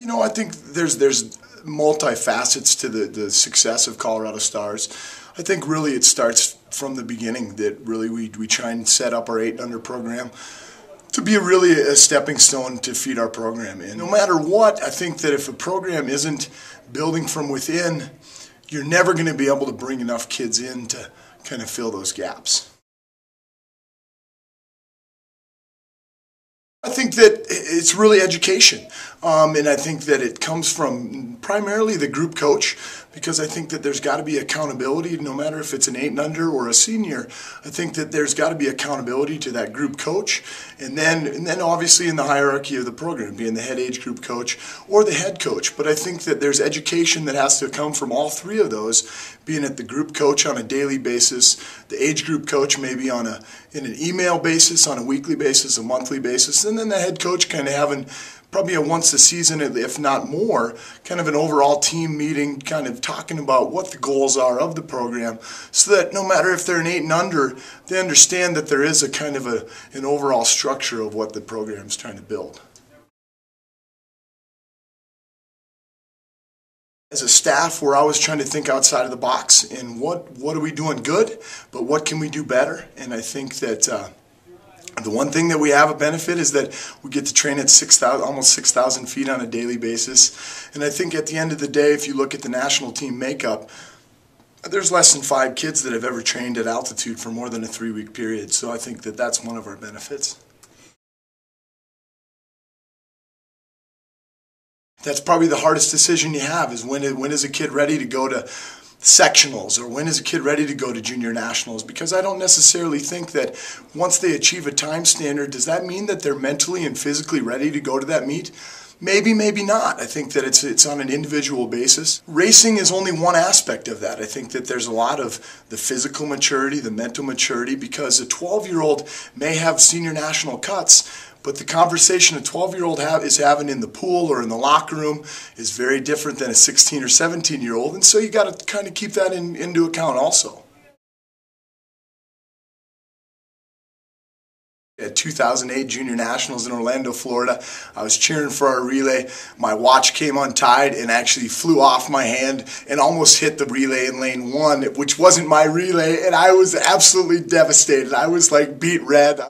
I think there's multifacets to the success of Colorado Stars. I think really it starts from the beginning that really we try and set up our 8 under program to be really a stepping stone to feed our program. And no matter what, I think that if a program isn't building from within, you're never going to be able to bring enough kids in to kind of fill those gaps. I think that it's really education, and I think that it comes from primarily the group coach, because I think that there's got to be accountability, no matter if it's an 8 and under or a senior. I think that there's got to be accountability to that group coach, and then obviously in the hierarchy of the program, being the head age group coach or the head coach. But I think that there's education that has to come from all 3 of those, being at the group coach on a daily basis, the age group coach maybe in an email basis, on a weekly basis, a monthly basis, and then the head coach kind of having probably a once a season, if not more, kind of an overall team meeting, kind of talking about what the goals are of the program, so that no matter if they're an 8 and under, they understand that there is a kind of an overall structure of what the program is trying to build. As a staff, we're always trying to think outside of the box and what are we doing good, but what can we do better? And I think that the one thing that we have a benefit is that we get to train at almost 6,000 feet on a daily basis. And I think at the end of the day, if you look at the national team makeup, there's less than 5 kids that have ever trained at altitude for more than a 3-week period. So I think that that's one of our benefits. That's probably the hardest decision you have, is when is a kid ready to go to sectionals, or when is a kid ready to go to junior nationals? Because I don't necessarily think that once they achieve a time standard, does that mean that they're mentally and physically ready to go to that meet? Maybe, maybe not. I think that it's on an individual basis. Racing is only one aspect of that. I think that there's a lot of the physical maturity, the mental maturity, because a 12-year-old may have senior national cuts, but the conversation a 12-year-old is having in the pool or in the locker room is very different than a 16 or 17-year-old, and so you got to kind of keep that into account also. At 2008 Junior Nationals in Orlando, Florida, I was cheering for our relay. My watch came untied and actually flew off my hand and almost hit the relay in lane 1, which wasn't my relay, and I was absolutely devastated. I was like beet red.